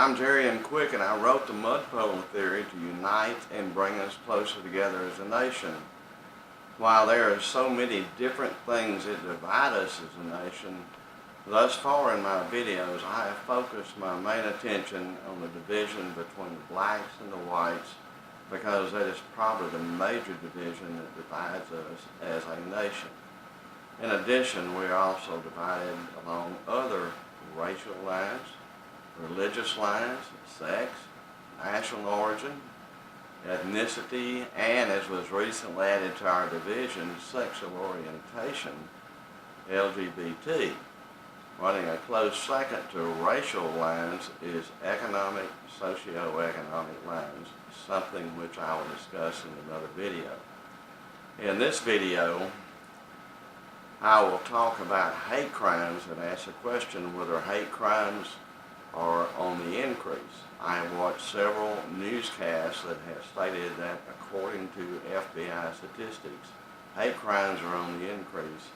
I'm Jerry M. Quick, and I wrote the Mudpolo Theory to unite and bring us closer together as a nation. While there are so many different things that divide us as a nation, thus far in my videos I have focused my main attention on the division between the blacks and the whites, because that is probably the major division that divides us as a nation. In addition, we are also divided along other racial lines, religious lines, sex, national origin, ethnicity, and, as was recently added to our division, sexual orientation, LGBT. Running a close second to racial lines is economic, socio-economic lines, something which I will discuss in another video. In this video, I will talk about hate crimes and ask the question whether hate crimes are on the increase. I have watched several newscasts that have stated that according to FBI statistics, hate crimes are on the increase,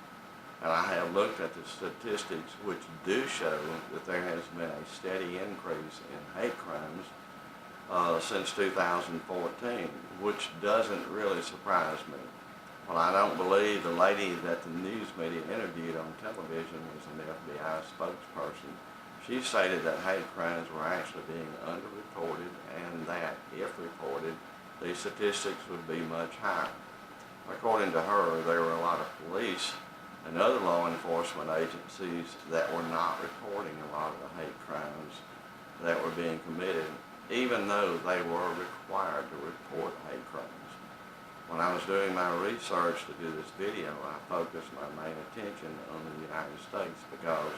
and I have looked at the statistics which do show that there has been a steady increase in hate crimes since 2014, which doesn't really surprise me. Well, I don't believe the lady that the news media interviewed on television was an FBI spokesperson. She stated that hate crimes were actually being underreported, and that, if reported, the statistics would be much higher. According to her, there were a lot of police and other law enforcement agencies that were not reporting a lot of the hate crimes that were being committed, even though they were required to report hate crimes. When I was doing my research to do this video, I focused my main attention on the United States because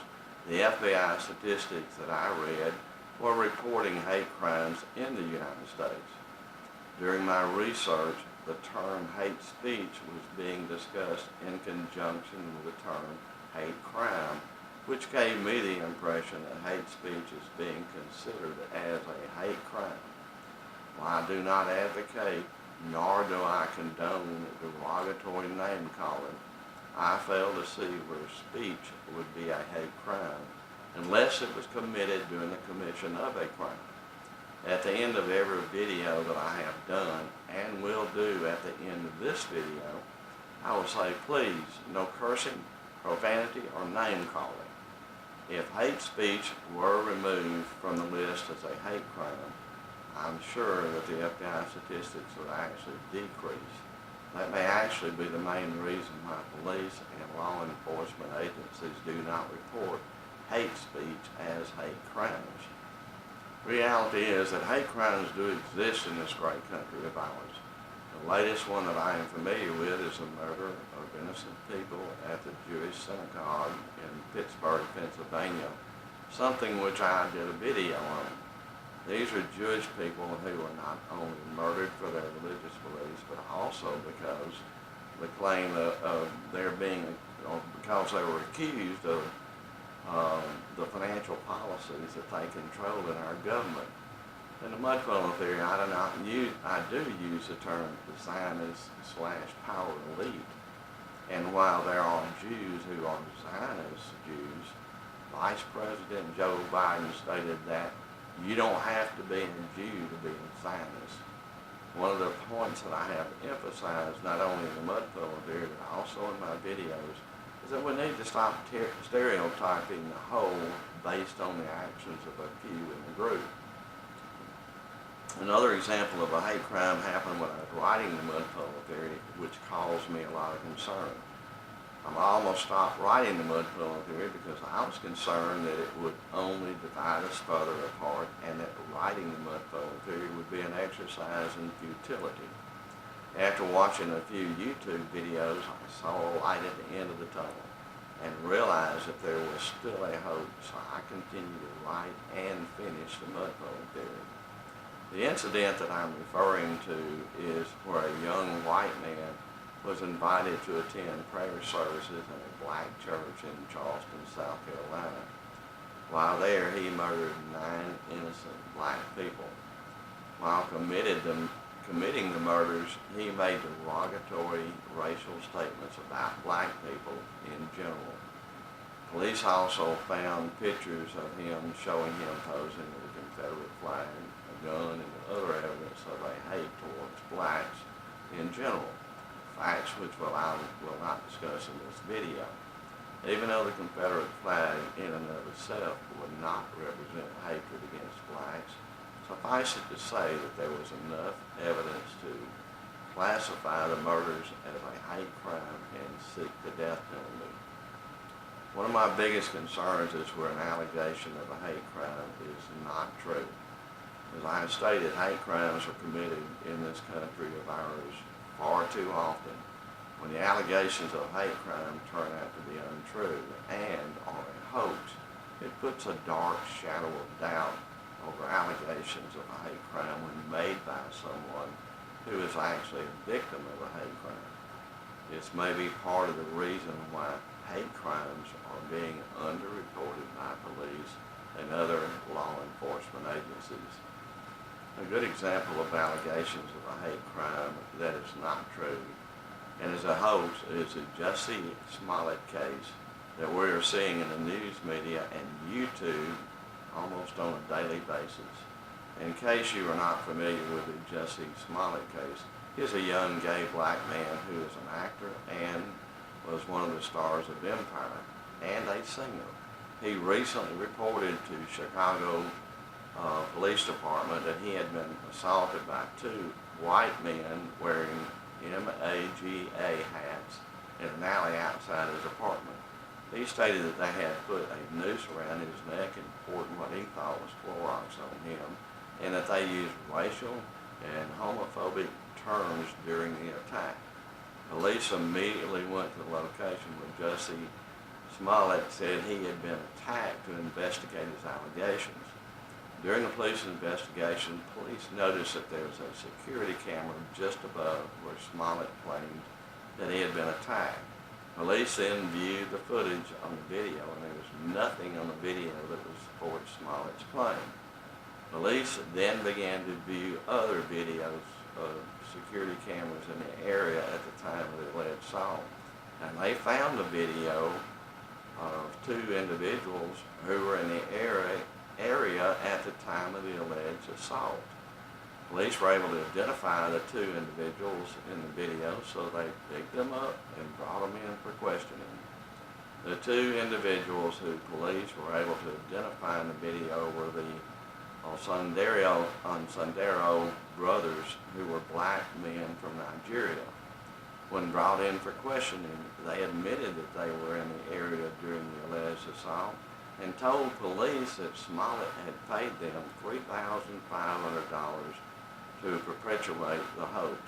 the FBI statistics that I read were reporting hate crimes in the United States. During my research, the term hate speech was being discussed in conjunction with the term hate crime, which gave me the impression that hate speech is being considered as a hate crime. While I do not advocate, nor do I condone derogatory name calling, I fail to see where speech would be a hate crime unless it was committed during the commission of a crime. At the end of every video that I have done and will do at the end of this video, I will say, please, no cursing, profanity, or name calling. If hate speech were removed from the list as a hate crime, I'm sure that the FBI statistics would actually decrease. That may actually be the main reason why police and law enforcement agencies do not report hate speech as hate crimes. Reality is that hate crimes do exist in this great country of ours. The latest one that I am familiar with is the murder of innocent people at the Jewish synagogue in Pittsburgh, Pennsylvania, something which I did a video on. These are Jewish people who were not only murdered for their religious beliefs, but also because the claim of their being, or because they were accused of the financial policies that they control in our government. In the Mudpolo Theory, I do use the term the Zionist/power elite. And while there are Jews who are Zionist Jews, Vice President Joe Biden stated that you don't have to be a Jew to be a Zionist. One of the points that I have emphasized, not only in the Mudpolo Theory, but also in my videos, is that we need to stop stereotyping the whole based on the actions of a few in the group. Another example of a hate crime happened when I was writing the Mudpolo Theory, which caused me a lot of concern. I almost stopped writing the Mudpolo Theory because I was concerned that it would only divide us further apart, and that writing the Mudpolo Theory would be an exercise in futility. After watching a few YouTube videos, I saw a light at the end of the tunnel and realized that there was still a hope, so I continued to write and finish the Mudpolo Theory. The incident that I'm referring to is where a young white man was invited to attend prayer services in a black church in Charleston, South Carolina. While there, he murdered 9 innocent black people. While committing the murders, he made derogatory racial statements about black people in general. Police also found pictures of him showing him posing with a Confederate flag, a gun, and other evidence of a hate towards blacks in general, facts which I will not discuss in this video. Even though the Confederate flag in and of itself would not represent hatred against blacks, suffice it to say that there was enough evidence to classify the murders as a hate crime and seek the death penalty. One of my biggest concerns is where an allegation of a hate crime is not true. As I have stated, hate crimes are committed in this country of ours far too often. When the allegations of hate crime turn out to be untrue and are a hoax, it puts a dark shadow of doubt over allegations of a hate crime when made by someone who is actually a victim of a hate crime. This may be part of the reason why hate crimes are being underreported by police and other law enforcement agencies. A good example of allegations of a hate crime that is not true and is a hoax is the Jussie Smollett case that we are seeing in the news media and YouTube almost on a daily basis. In case you are not familiar with the Jussie Smollett case, he is a young gay black man who is an actor and was one of the stars of Empire and a singer. He recently reported to Chicago Police Department that he had been assaulted by two white men wearing MAGA hats in an alley outside his apartment. He stated that they had put a noose around his neck and poured what he thought was Clorox on him, and that they used racial and homophobic terms during the attack. Police immediately went to the location where Jussie Smollett said he had been attacked to investigate his allegations. During the police investigation, police noticed that there was a security camera just above where Smollett claimed that he had been attacked. Police then viewed the footage on the video, and there was nothing on the video that would support Smollett's claim. Police then began to view other videos of security cameras in the area at the time of the alleged assault, and they found a video of two individuals who were in the area at the time of the alleged assault. Police were able to identify the two individuals in the video, so they picked them up and brought them in for questioning. The two individuals who police were able to identify in the video were the Sandero brothers, who were black men from Nigeria. When brought in for questioning, they admitted that they were in the area during the alleged assault and told police that Smollett had paid them $3,500 to perpetuate the hoax.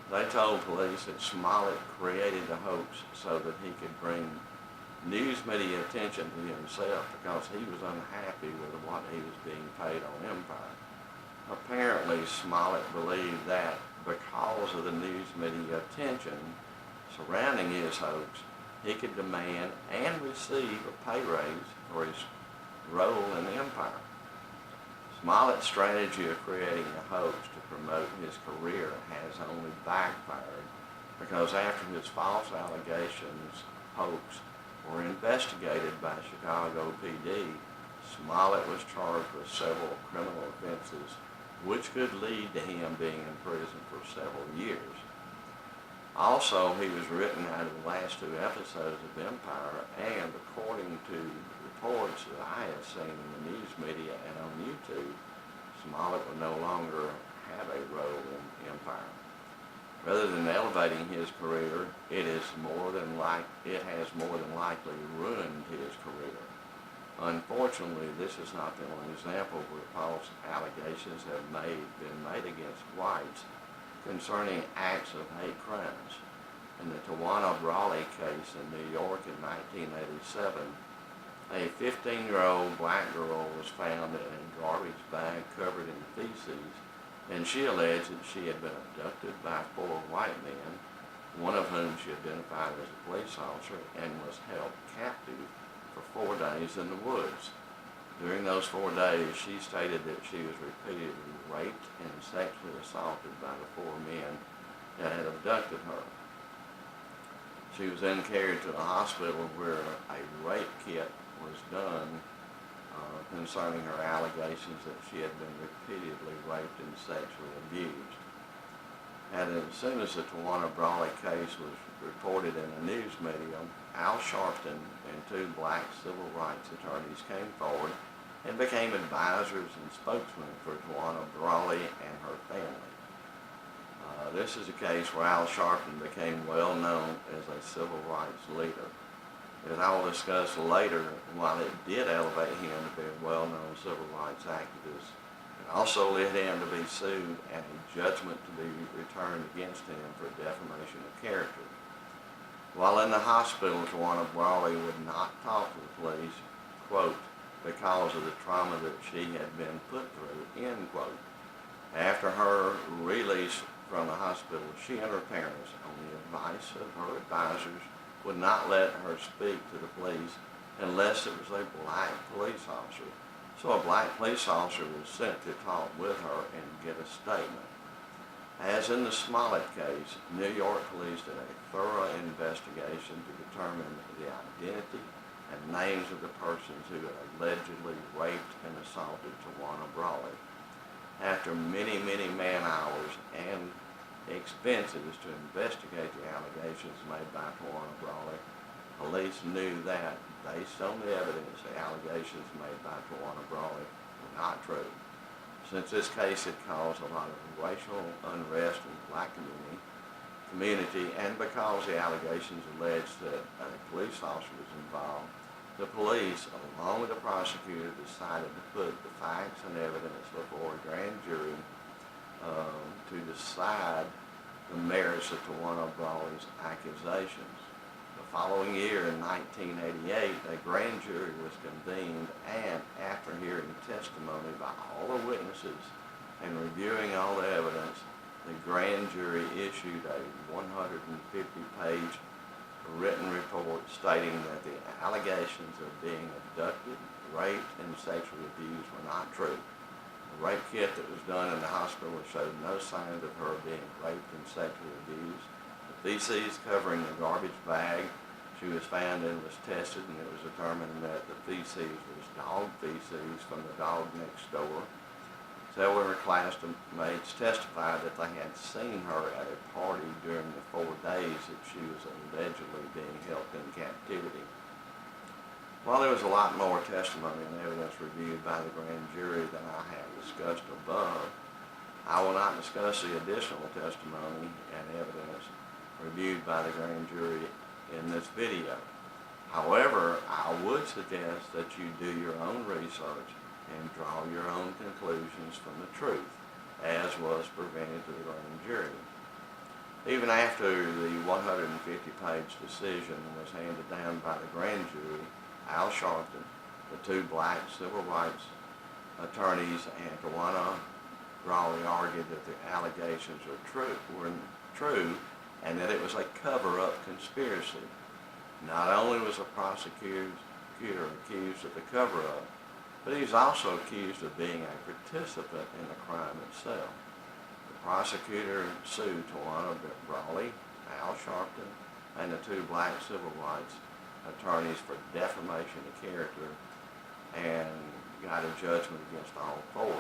They told police that Smollett created the hoax so that he could bring news media attention to himself because he was unhappy with what he was being paid on Empire. Apparently, Smollett believed that because of the news media attention surrounding his hoax, he could demand and receive a pay raise for his role in the Empire. Smollett's strategy of creating a hoax to promote his career has only backfired because after his false allegations hoax were investigated by Chicago PD, Smollett was charged with several criminal offenses which could lead to him being in prison for several years. Also, he was written out of the last two episodes of Empire, and according to reports that I have seen in the news media and on YouTube, Smollett will no longer have a role in Empire. Rather than elevating his career, it has more than likely ruined his career. Unfortunately, this is not the only example where false allegations have been made against whites concerning acts of hate crimes. In the Tawana Brawley case in New York in 1987, a 15-year-old black girl was found in a garbage bag covered in feces, and she alleged that she had been abducted by 4 white men, one of whom she identified as a police officer, and was held captive for 4 days in the woods. During those 4 days, she stated that she was repeatedly raped and sexually assaulted by the 4 men that had abducted her. She was then carried to the hospital where a rape kit was done concerning her allegations that she had been repeatedly raped and sexually abused. And as soon as the Tawana Brawley case was reported in the news media, Al Sharpton and two black civil rights attorneys came forward and became advisors and spokesmen for Tawana Brawley and her family. This is a case where Al Sharpton became well known as a civil rights leader. As I will discuss later, while it did elevate him to be a well-known civil rights activist, it also led him to be sued and a judgment to be returned against him for defamation of character. While in the hospital, Tawana Brawley would not talk to the police, quote, because of the trauma that she had been put through, end quote. After her release from the hospital, she and her parents, on the advice of her advisors, would not let her speak to the police unless it was a black police officer. So a black police officer was sent to talk with her and get a statement. As in the Smollett case, New York police did a thorough investigation to determine the identity and names of the persons who had allegedly raped and assaulted Tawana Brawley. After many, many man-hours and expenses to investigate the allegations made by Tawana Brawley, police knew that, based on the evidence, the allegations made by Tawana Brawley were not true. Since this case had caused a lot of racial unrest in the black community, and because the allegations alleged that a police officer was involved, the police, along with the prosecutor, decided to put the facts and evidence before a grand jury to decide the merits of Tawana Brawley's accusations. The following year, in 1988, a grand jury was convened, and after hearing testimony by all the witnesses and reviewing all the evidence, the grand jury issued a 150-page written report stating that the allegations of being abducted, raped, and sexually abused were not true. The rape kit that was done in the hospital showed no signs of her being raped and sexually abused. The feces covering the garbage bag she was found in was tested, and it was determined that the feces was dog feces from the dog next door. Several of her classmates testified that they had seen her at a party during the 4 days that she was allegedly being held in captivity. While there was a lot more testimony and evidence reviewed by the grand jury than I have discussed above, I will not discuss the additional testimony and evidence reviewed by the grand jury in this video. However, I would suggest that you do your own research and draw your own conclusions from the truth, as was presented to the grand jury. Even after the 150-page decision was handed down by the grand jury, Al Sharpton, the two black civil rights attorneys, and Tawana Brawley argued that the allegations were true and that it was a cover-up conspiracy. Not only was the prosecutor accused of the cover-up, but he was also accused of being a participant in the crime itself. The prosecutor sued Tawana Brawley, Al Sharpton, and the two black civil rights attorneys for defamation of character and got a judgment against all four.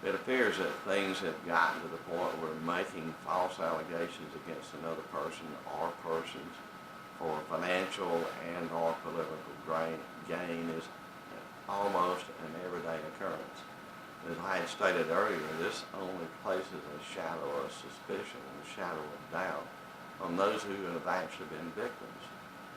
It appears that things have gotten to the point where making false allegations against another person or persons for financial and or political gain is almost an everyday occurrence. As I had stated earlier, this only places a shadow of suspicion and a shadow of doubt on those who have actually been victims.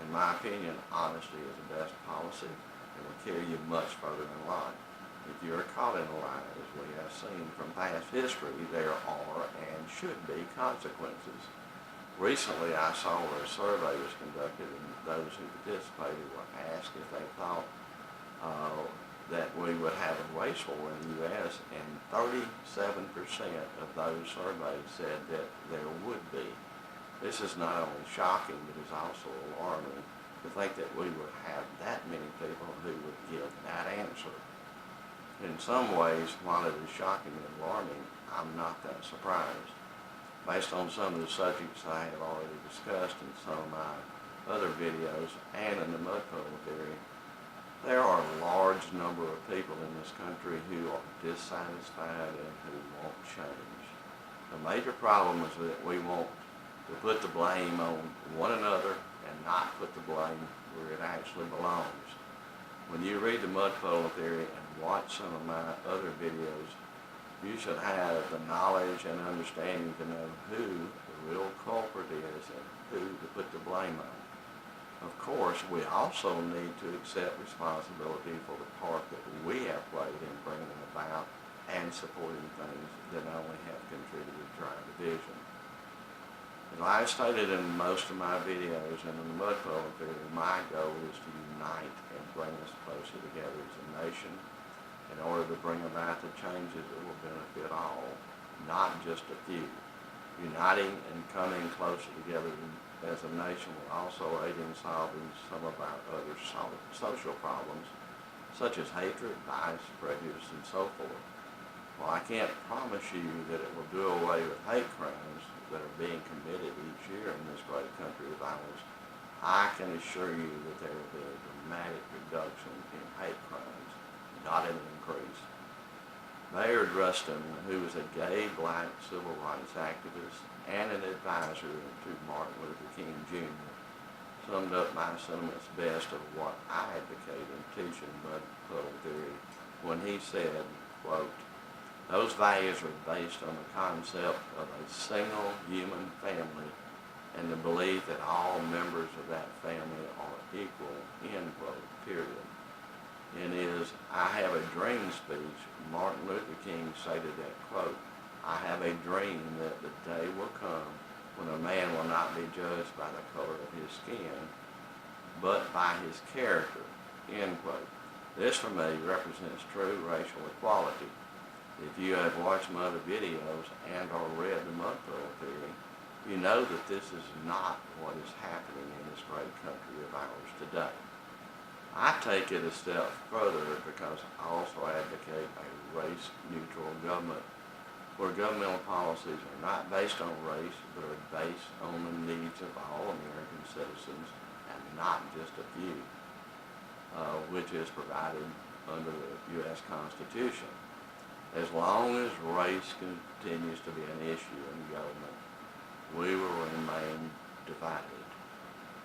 In my opinion, honesty is the best policy and will carry you much further in life. If you are caught in a lie, as we have seen from past history, there are and should be consequences. Recently, I saw where a survey was conducted, and those who participated were asked if they thought that we would have a race war in the U.S., and 37% of those surveyed said that there would be. This is not only shocking, but is also alarming to think that we would have that many people who would give that answer. In some ways, while it is shocking and alarming, I'm not that surprised. based on some of the subjects I have already discussed in some of my other videos and in the mud puddle theory, there are a large number of people in this country who are dissatisfied and who won't change. The major problem is that we want to put the blame on one another and not put the blame where it actually belongs. When you read the mud puddle theory and watch some of my other videos, you should have the knowledge and understanding to know who the real culprit is and who to put the blame on. Of course, we also need to accept responsibility for the part that we have played in bringing about and supporting things that only have contributed to our division. As I stated in most of my videos and in the mud puddle theory, my goal is to unite and bring us closer together as a nation in order to bring about the changes that will benefit all, not just a few. Uniting and coming closer together as a nation will also aid in solving some of our other social problems, such as hatred, bias, prejudice, and so forth. While I can't promise you that it will do away with hate crimes that are being committed each year in this great country of ours, I can assure you that there will be a dramatic reduction in hate crimes, not an increase. Bayard Rustin, who was a gay black civil rights activist and an advisor to Martin Luther King Jr., summed up my sentiments best of what I advocate in teaching mud puddle theory when he said, quote, "Those values are based on the concept of a single human family and the belief that all members of that family are equal," end quote, period. In his "I Have a Dream" speech, Martin Luther King stated that, quote, "I have a dream that the day will come when a man will not be judged by the color of his skin, but by his character," end quote. This, for me, represents true racial equality. If you have watched my other videos and or read the mud puddle theory, you know that this is not what is happening in this great country of ours today. I take it a step further because I also advocate a race-neutral government where governmental policies are not based on race but are based on the needs of all American citizens and not just a few, which is provided under the U.S. Constitution. As long as race continues to be an issue in government, we will remain divided.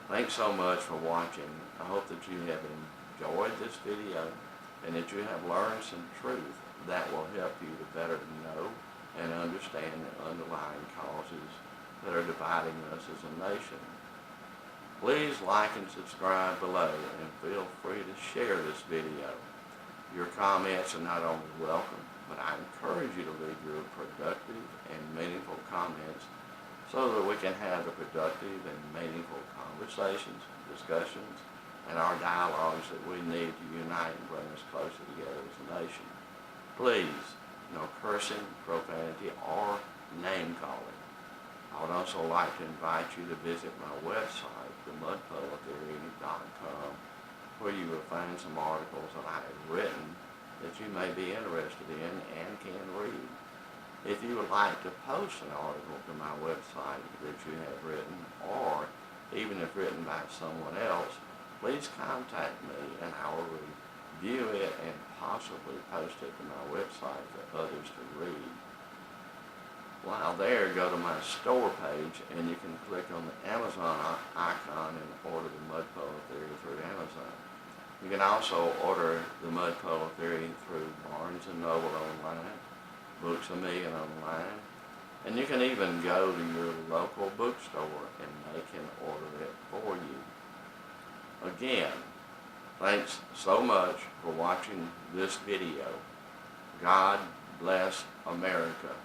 Thanks so much for watching. I hope that you have enjoyed this video and that you have learned some truth that will help you to better know and understand the underlying causes that are dividing us as a nation. Please like and subscribe below and feel free to share this video. Your comments are not only welcome, but I encourage you to leave your productive and meaningful comments so that we can have the productive and meaningful conversations, discussions, and our dialogues that we need to unite and bring us closer together as a nation. Please, no cursing, profanity, or name-calling. I would also like to invite you to visit my website, themudpuddletheory.com, where you will find some articles that I have written that you may be interested in and can read. If you would like to post an article to my website that you have written, or even if written by someone else, please contact me and I will review it and possibly post it to my website for others to read. While there, go to my store page and you can click on the Amazon icon and order the Mud Puddle Theory through Amazon. You can also order the Mud Puddle Theory through Barnes & Noble online, Books A Million online, and you can even go to your local bookstore and they can order it for you. Again, thanks so much for watching this video. God bless America.